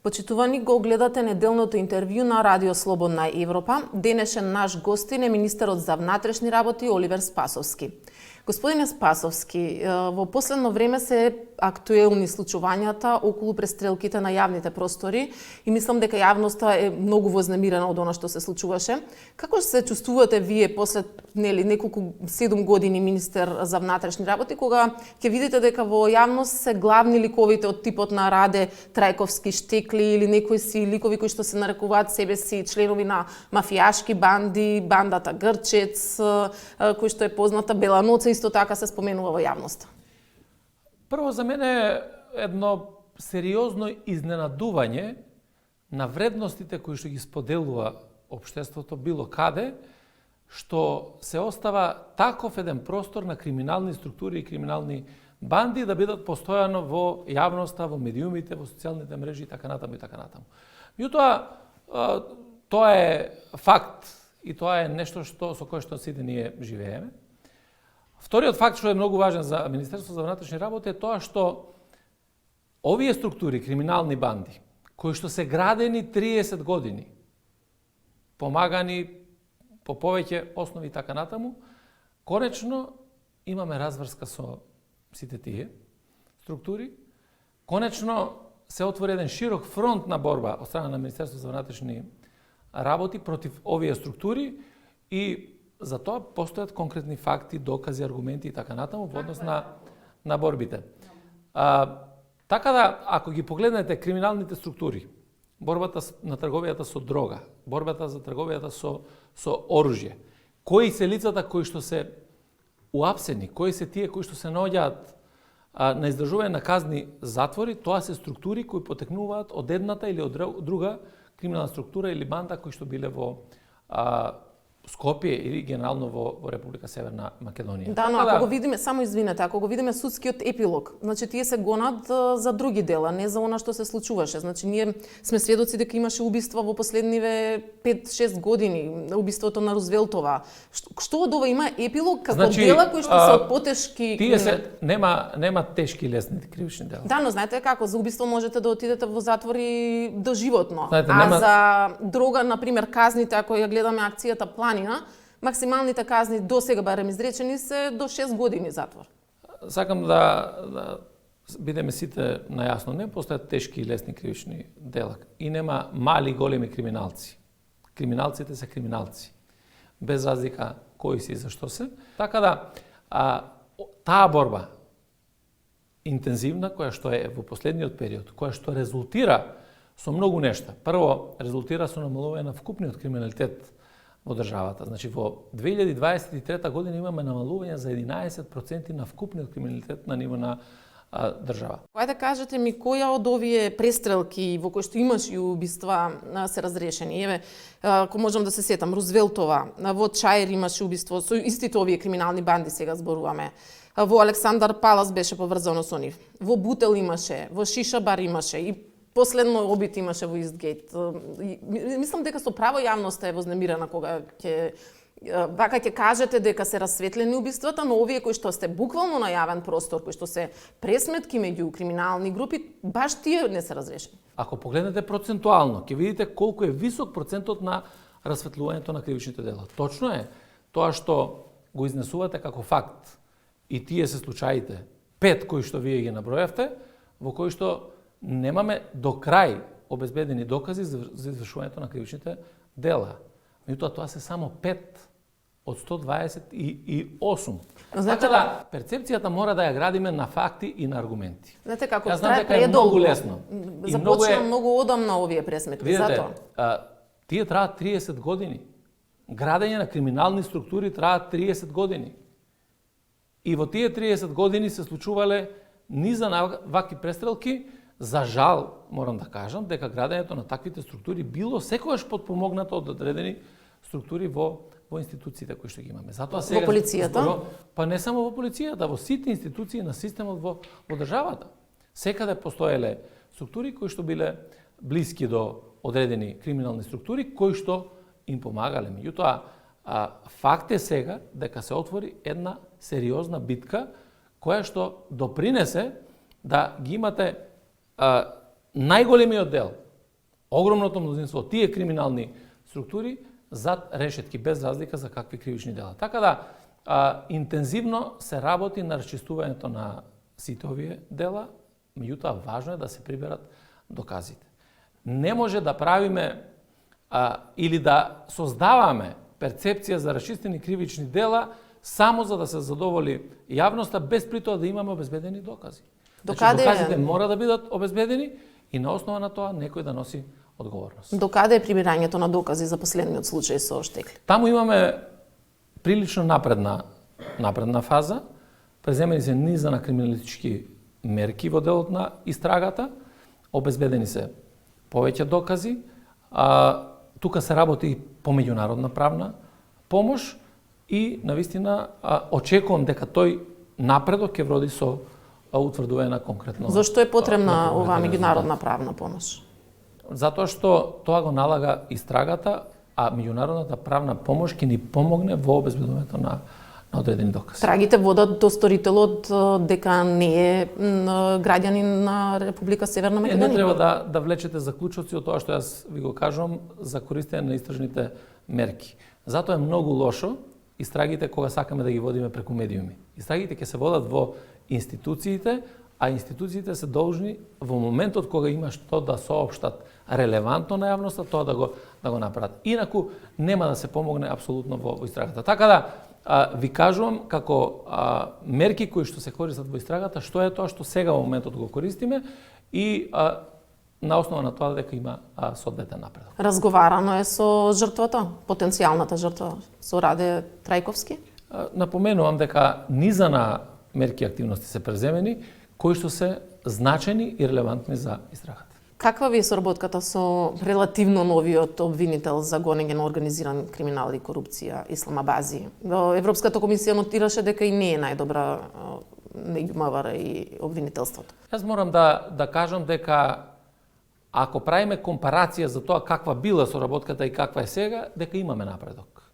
Почитувани, го гледате неделното интервју на Радио Слободна Европа. Денешен наш гостин е министерот за внатрешни работи Оливер Спасовски. Господине Спасовски, во последно време се актуелни случувањата околу престрелките на јавните простори и мислам дека јавноста е многу вознемирена од она што се случуваше. Како се чувствувате вие после неколку 7 години министер за внатрешни работи, кога ќе видите дека во јавност се главни ликовите од типот на Раде Трајковски, Штекли или некои си ликови кои што се нарекуваат себе си членови на мафијашки банди, бандата Грчец, кој што е позната Беланоца, исто така се споменува во јавноста? Прво, за мене е едно сериозно изненадување на вредностите кои што ги споделува општеството било каде, што се остава таков еден простор на криминални структури и криминални банди да бидат постојано во јавноста, во медиумите, во социјалните мрежи и така натаму и така натаму. Меѓутоа, тоа е факт и тоа е нешто со кое што сите ние живееме. Вториот факт што е многу важен за Министерството за внатрешни работи е тоа што овие структури, криминални банди, кои што се градени 30 години, помагани по повеќе основи и така натаму, конечно имаме разврска со сите тие структури. Конечно се отвори еден широк фронт на борба од страна на Министерството за внатрешни работи против овие структури и за тоа постојат конкретни факти, докази, аргументи и така натаму во однос на борбите. Така да, ако ги погледнете криминалните структури, борбата на трговијата со дрога, борбата за трговијата со оружје, кои се лицата кои што се уапсени, кои се тие кои што се наоѓаат на издржување на казни затвори, тоа се структури кои потекнуваат од едната или од друга криминална структура или банда кои што биле во Скопје или генерално во Република Северна Македонија. Да, но ако го видиме, само извинете, ако го видиме судскиот епилог, значи тие се гонат за други дела, не за она што се случуваше. Значи ние сме сведоци дека имаше убиства во последниве 5-6 години, убиството на Рузвелтова. Што од ова има епилог како дела кои што се од потешки? Тие се нема тешки лесни кривични дела. Да, но знаете како, за убиство можете да отидете во затвор и доживотно. Знаете, за дрога, на пример, казните, ако ја гледаме акцијата Планина, максималните казни до сега барем изречени се до 6 години затвор. Сакам да бидеме сите најасно, не постојат тешки и лесни кривични дела и нема мали и големи криминалци. Криминалците се криминалци, без разлика кои се и зашто се. Така да, таа борба интензивна, која што е во последниот период, која што резултира со многу нешта. Прво, резултира со намалување на вкупниот криминалитет во државата. Значи, во 2023 година имаме намалување за 11% на вкупниот криминалитет на ниво на држава. Ајде кажете ми која од овие престрелки во кои што имаш и убиства се разрешени? Еве, ако можам да се сетам, Рузвелтова, во Чаир имаше убиство со истите овие криминални банди, сега зборуваме. Во Александар Палас беше поврзано со нив. Во Бутел имаше, во Шишабар имаше и последно обид имаше во Истгейт. Мислам дека со право јавноста е вознемирена кога ќе кажете дека се расветлени убиствата, но овие кои што сте буквално на јавен простор, кои што се пресметки меѓу криминални групи, баш тие не се разрешени. Ако погледнете процентуално, ќе видите колку е висок процентот на расветлувањето на кривичните дела. Точно е тоа што го изнесувате како факт и тие се случаите 5 кои што вие ги набројавте, во кои што немаме до крај обезбедени докази за извршувањето на кривичните дела. Меѓутоа, тоа се само 5 од 128. Така да, перцепцијата мора да ја градиме на факти и на аргументи. Знаете како трае предолго. Започна многу одамна овие пресметки. Видите, тие траат 30 години. Градење на криминални структури траат 30 години. И во тие 30 години се случувале низа на вакви престрелки. За жал, морам да кажам, дека градењето на таквите структури било секогаш подпомогнато од одредени структури во институциите кои што ги имаме. Затоа сега во полицијата? Па не само во полицијата, во сите институции на системот во државата. Секаде постоеле структури кои што биле блиски до одредени криминални структури кои што им помагале. Меѓутоа, факт е сега дека се отвори една сериозна битка која што допринесе да ги имате најголемиот дел огромното мнозинство од тие криминални структури зад решетки, без разлика за какви кривични дела. Така да, интензивно се работи на расчистувањето на сите овие дела, меѓутоа важно е да се приберат доказите. Не може да правиме или да создаваме перцепција за расчистени кривични дела само за да се задоволи јавноста, без при тоа да имаме обезбедени докази. Доказите мора да бидат обезбедени и на основа на тоа некој да носи одговорност. Докаде е прибирањето на докази за последниот случај со Штекли? Таму имаме прилично напредна фаза. Преземени се низа на криминалистички мерки во делот на истрагата, обезбедени се повеќе докази, тука се работи и по меѓународна правна помош и навистина очекувам дека тој напредок ќе вроди со утврдување на конкретно. Зошто е потребна оваа меѓународна правна помош? Затоа што тоа го налага истрагата, а меѓународната правна помош ќе ни помогне во обезбедувањето на одредени докази. Трагите водат до сторителот дека не е граѓанин на Република Северна Македонија. Не треба да влечете заклучоци од тоа што јас ви го кажувам за користење на истражните мерки. Затоа е многу лошо истрагите кога сакаме да ги водиме преку медиуми. Истрагите ќе се водат во институциите, а институциите се должни во моментот кога има што да соопштат релевантно на јавноста, тоа да го направат. Инаку нема да се помогне апсолутно во истрагата. Така да ви кажувам како мерки кои што се користат во истрагата, што е тоа што сега во моментот го користиме и на основа на тоа дека има соодветен напредок. Разговарано е со жртвата, потенцијалната жртва, со Раде Трајковски? Напоменувам дека низа на мерки и активности се преземени кои што се значени и релевантни за истрагата. Каква ви е соработката со релативно новиот обвинител за гонење на организиран криминал и корупција Ислам Абази? Европската комисија нотираше дека и не е најдобра меѓу МВР и обвинителството. Јас морам да кажам дека ако правиме компарација за тоа каква била соработката и каква е сега, дека имаме напредок.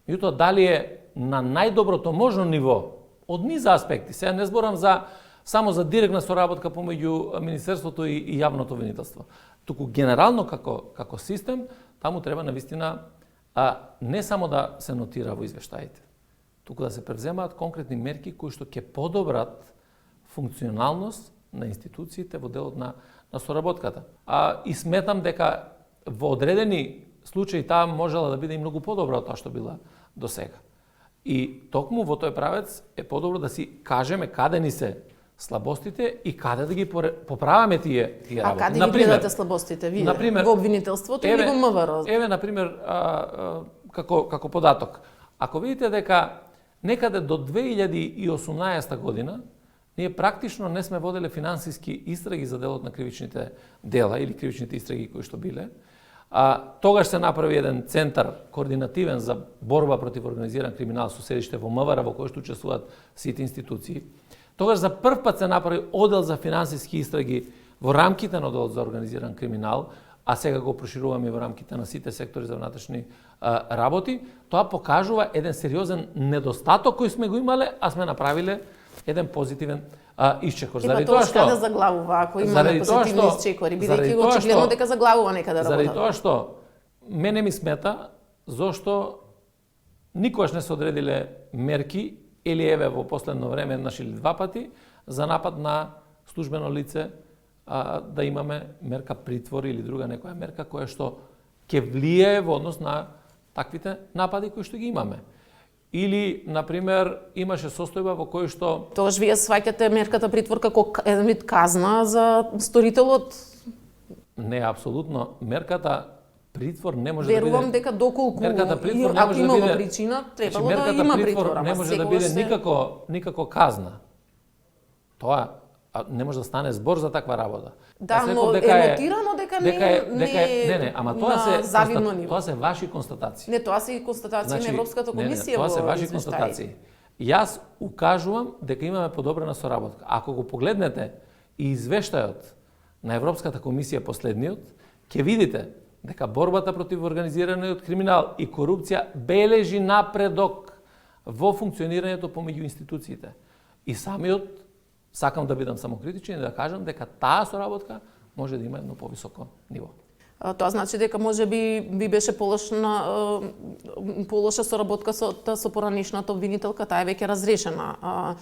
Меѓутоа, дали е на најдоброто можно ниво од низа аспекти, сега не зборам само за директна соработка помеѓу Министерството и јавното обвинителство. Туку генерално како систем, таму треба навистина не само да се нотира во извештаите, туку да се превземаат конкретни мерки кои што ќе подобрат функционалност на институциите во делот на соработката. И сметам дека во одредени случаи таа можела да биде и многу подобра од тоа што била до сега. И токму во тој правец е подобро да си кажеме каде ни се слабостите и каде да ги поправаме тие работи. А каде ги гледате слабостите вие? Во обвинителството или во МВР? Еве, например, како податок. Ако видите дека некаде до 2018 година ние практично не сме воделе финансиски истраги за делот на кривичните дела или кривичните истраги кои што биле, тогаш се направи еден центар координативен за борба против организиран криминал со седиште во МВР во кој што учествуваат сите институции. Тогаш за прв пат се направи одел за финансиски истраги во рамките на оделот за организиран криминал, а сега го прошируваме во рамките на сите сектори за внатрешни работи. Тоа покажува еден сериозен недостаток кој сме го имале, а сме направиле еден позитивен исчекор. Заради тоа што каде заглавува ако имаме позитивни исчекори, бидејќи очигледно дека заглавува некаде работа. Заради тоа што мене ми смета зошто никогаш не се одредиле мерки или еве во последно време еднаш или два пати за напад на службено лице да имаме мерка притвор или друга некоја мерка која што ќе влијае во однос на таквите напади кои што ги имаме. Или, например, имаше состојба во кој што... Тогаш вие сваќате мерката притвор како еден вид казна за сторителот? Не, апсолутно. Мерката притвор не може да биде... Верувам дека доколку ако имало причина, требало да има притвор, ама не може да биде никако казна. Тоа не може да стане збор за таква работа. Да, но е нотирано дека не, ама тоа се ваши констатации. Не, тоа се и констатации на Европската комисија во тоа се ваши констатации. Јас укажувам дека имаме подобрена соработка. Ако го погледнете и извештајот на Европската комисија последниот, ќе видите дека борбата против организираниот криминал и корупција бележи напредок во функционирањето помеѓу институциите. И самиот сакам да бидам самокритичен и да кажам дека таа соработка може да има едно повисоко ниво. Тоа значи дека можеби би беше полоша соработка со поранешната обвинителка, таа е веќе разрешена.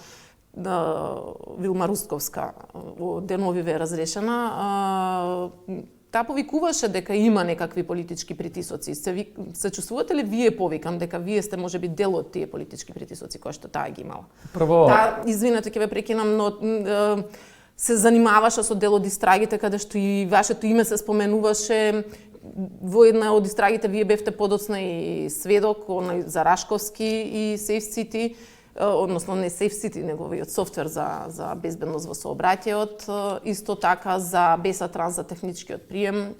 Вилма Рустковска во деновиве е разрешена. Таа повикуваше дека има некакви политички притисоци. Се чувствувате ли вие, повикам, дека вие сте можеби дел од тие политички притисоци кои што таа ги имала? Прво, извинете, ќе ве прекинам, но се занимаваше со дел од истрагите каде што и вашето име се споменуваше. Во една од истрагите вие бевте подоцна и сведок за Рашковски и Safe City, односно не Safe City, неговиот софтвер за безбедност во сообраќајот, исто така за Бесатранс за техничкиот прием.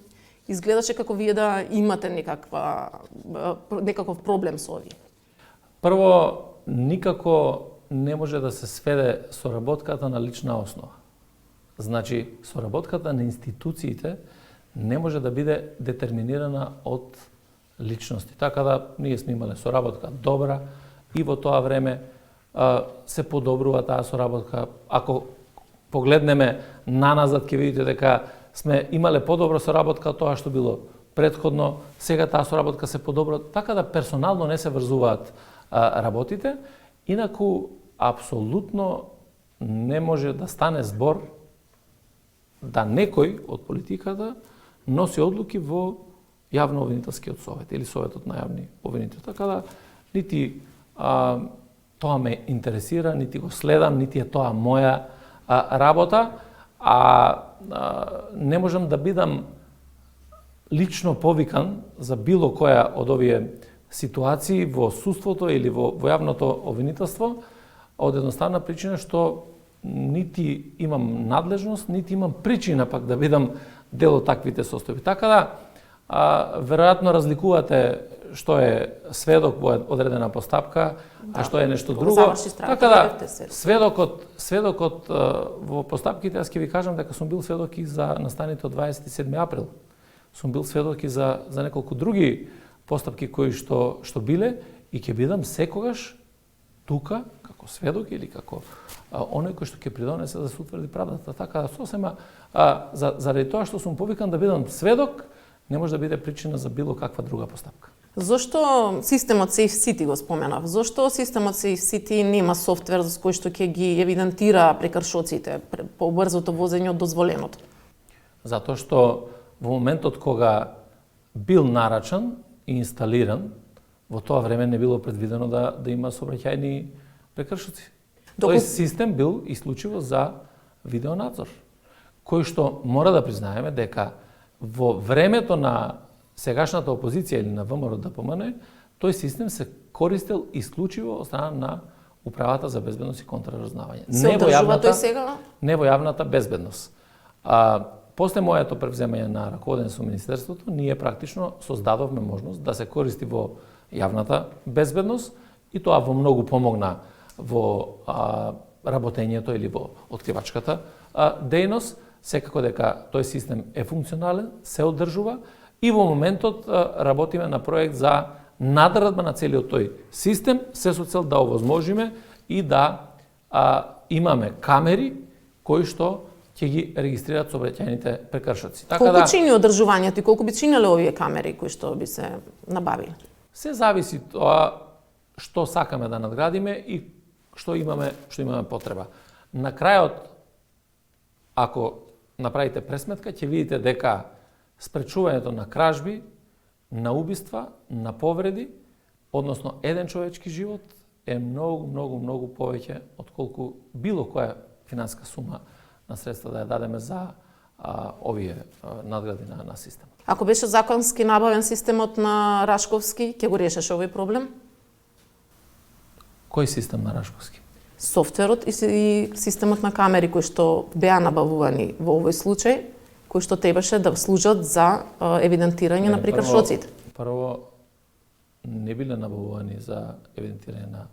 Изгледаше како вие да имате некаков проблем со овие. Прво, никако не може да се сведе соработката на лична основа. Значи, соработката на институциите не може да биде детерминирана од личности. Така да, ние сме имале соработка добра и во тоа време се подобрува таа соработка. Ако погледнеме наназад, ќе видите дека сме имале подобра соработка од тоа што било претходно. Сега таа соработка се подобра, така да персонално не се врзуваат работите. Инаку, апсолутно не може да стане збор да некој од политиката носи одлуки во јавно-обвинителскиот совет или советот на јавни обвинители. Така да нити тоа ме интересира, нити го следам, нити е тоа моја работа, не можам да бидам лично повикан за било која од овие ситуации во судството или во јавното обвинителство од едноставна причина што нити имам надлежност, нити имам причина пак да бидам дел од таквите состојби. Така да, веројатно разликувате што е сведок во одредена постапка, а што е нешто друго. Така да, сведокот во постапките, аз ќе ви кажам дека сум бил сведок и за настаните од 27 април. Сум бил сведок и за неколку други постапки кои што биле и ќе бидам секогаш тука како сведок или како оној кој што ќе придонесе да се утврди правдата. Така да сосема заради тоа што сум повикан да бидам сведок, не може да биде причина за било каква друга постапка. Зошто системот Safe City го споменав? Зошто системот Safe City нема софтвер за кој што ќе ги евидентира прекршоците по брзото возење од дозволеното? Затоа што во моментот кога бил нарачан и инсталиран, во тоа време не било предвидено да има сообраќајни прекршоци. Тој систем бил исклучиво за видеонадзор, кој што мора да признаеме дека во времето на сегашната опозиција или на ВМРО-ДПМН, тој систем се користел исклучиво од страна на Управата за безбедност и контраразузнавање. Се одржува тој сега? Не во јавната безбедност. После моето превземање на раководење со Министерството, ние практично создадовме можност да се користи во јавната безбедност и тоа во многу помогна во работењето или во откривачката дејност. Секако дека тој систем е функционален, се одржува и во моментот работиме на проект за надградба на целиот тој систем, се со цел да овозможиме и да имаме камери кои што ќе ги регистрираат сообраќајните прекршоци. Така колку чини одржувањето и колку би чинеле овие камери кои што би се набавиле? Се зависи тоа што сакаме да надградиме и што имаме потреба. На крајот, ако направите пресметка, ќе видите дека спречувањето на кражби, на убиства, на повреди, односно еден човечки живот е многу повеќе отколку било која финанска сума на средства да ја дадеме за овие надгради на системот. Ако беше законски набавен системот на Рашковски, ќе го решеше овој проблем? Кој систем на Рашковски? Софтверот и системот на камери кои што беа набавувани во овој случај, кои што требаше да служат за евидентирање на прекршоците. Прво, не биле набавувани за евидентирање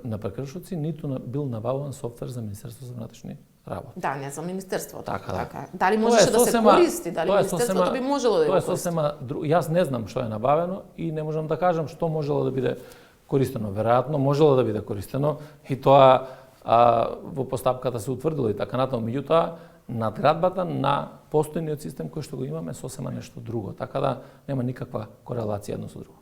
на прекршоци, ниту бил набавуван софтвер за Министерството за внатрешни работи. Да, не за Министерството. Така. Дали можеше да се користи? Дали Министерството би можело да го користи? Тоа е сосема јас не знам што е набавено и не можам да кажам што можело да биде користено. Веројатно можело да биде користено и тоа во постапката се утврдило и така натаму. Меѓутоа, надградбата на постојниот систем кој што го имаме сосема нешто друго, така да нема никаква корелација едно со друго.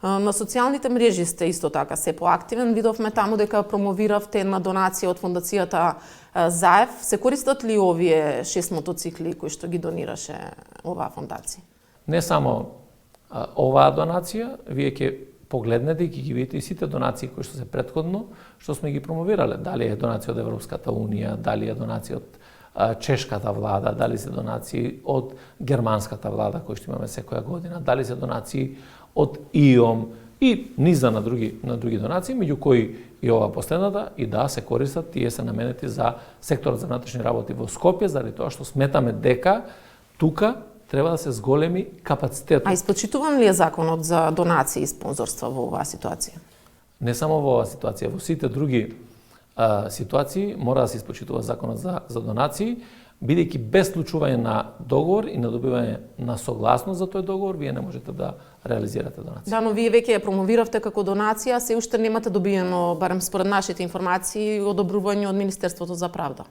На социјалните мрежи сте исто така се поактивен. Видовме таму дека промовиравте една донација од фондацијата ЗАЕВ. Се користат ли овие 6 мотоцикли кои што ги донираше оваа фондација? Не само оваа донација, вие ќе погледнете и ќе ги видите и сите донации кои што се претходно, што сме ги промовирале. Дали е донација од Европската Унија, дали е донација од чешката влада, дали се донации од германската влада кои што имаме секоја година, дали се донации од ИОМ и низа на други донации, меѓу кои и ова последната, и да се користат, тие се наменети за секторот за внатрешни работи во Скопје, заради тоа што сметаме дека тука треба да се зголеми капацитетот. А испочитуван ли е законот за донации и спонзорства во оваа ситуација? Не само во оваа ситуација, во сите други ситуации мора да се испочитува законот за донации, бидејќи без склучување на договор и на добивање на согласност за тој договор, вие не можете да реализирате донација. Да, но вие веќе ја промовиравте како донација, се уште немате добиено, барем според нашите информации, одобрување од Министерството за правда.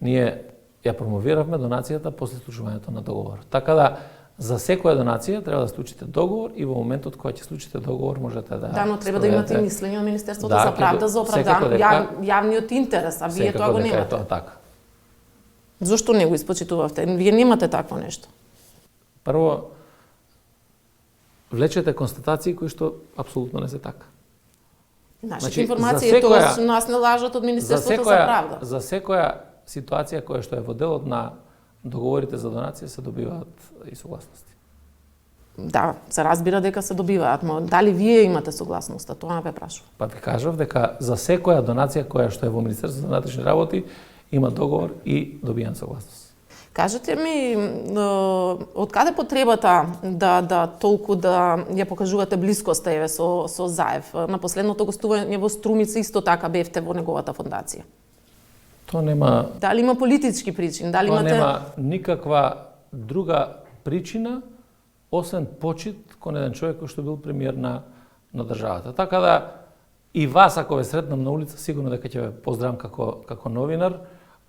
Ние ја промовиравме донацијата после склучувањето на договор. Така да за секоја донација треба да склучите договор и во моментот кога ќе склучите договор можете да. Да, но треба да имате и мислење од Министерството да, за правда за оправдан јавниот интерес, а вие тоа го немате. Тоа така. Зошто не го испочитувавте? Вие немате такво нешто. Прво, влечете констатации кои што апсолутно не се така. Нашите информации тоа нас не лажат од Министерството за правда. За секоја ситуација која што е во делот на договорите за донација се добиваат и согласности. Да, се разбира дека се добиваат, но дали вие имате согласноста, тоа ве прашувам. Па ви кажав дека за секоја донација која што е во Министерството за внатрешни работи има договор и добијан согласност. Кажете ми, од каде потребата да толку да ја покажувате блискоста еве со ЗАЕВ? На последното гостување во Струмица исто така бевте во неговата фондација. Тоа нема. Дали има политички причини? Дали имате? Нема никаква друга причина освен почит кон еден човек кој што бил премиер на државата. Така да и вас ако ве сретнам на улица сигурно дека ќе ве поздравам како новинар,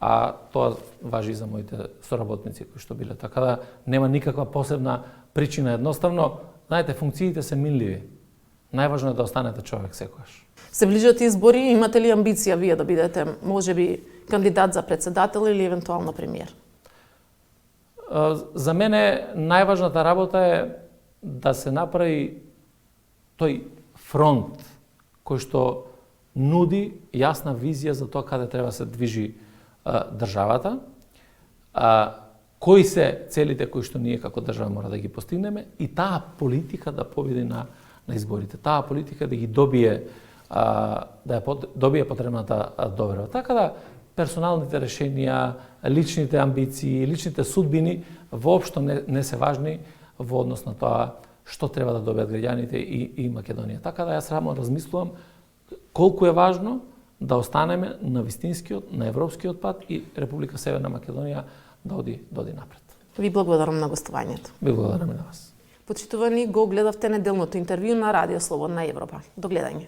а тоа важи и за моите соработници кои што биле. Така да нема никаква посебна причина. Едноставно, знаете, функциите се минливи. Најважно е да останете човек секогаш. Се ближат избори, имате ли амбиција вие да бидете можеби кандидат за председател или евентуално премиер? За мене најважната работа е да се направи тој фронт кој што нуди јасна визија за тоа каде треба се движи државата, кои се целите кои што ние како држава мора да ги постигнеме и таа политика да победи на изборите. Таа политика да ги добие добие потребната доверба. Така да персоналните решенија, личните амбиции, личните судбини воопшто не се важни во однос на тоа што треба да добијат граѓаните и Македонија. Така да јас само размислувам колку е важно да останеме на вистинскиот, на европскиот пат и Република Северна Македонија да оди напред. Ви благодарам на гостувањето. Ви благодарам и на вас. Почитувани, го гледавте неделното интервју на Радио Слободна Европа. До гледање.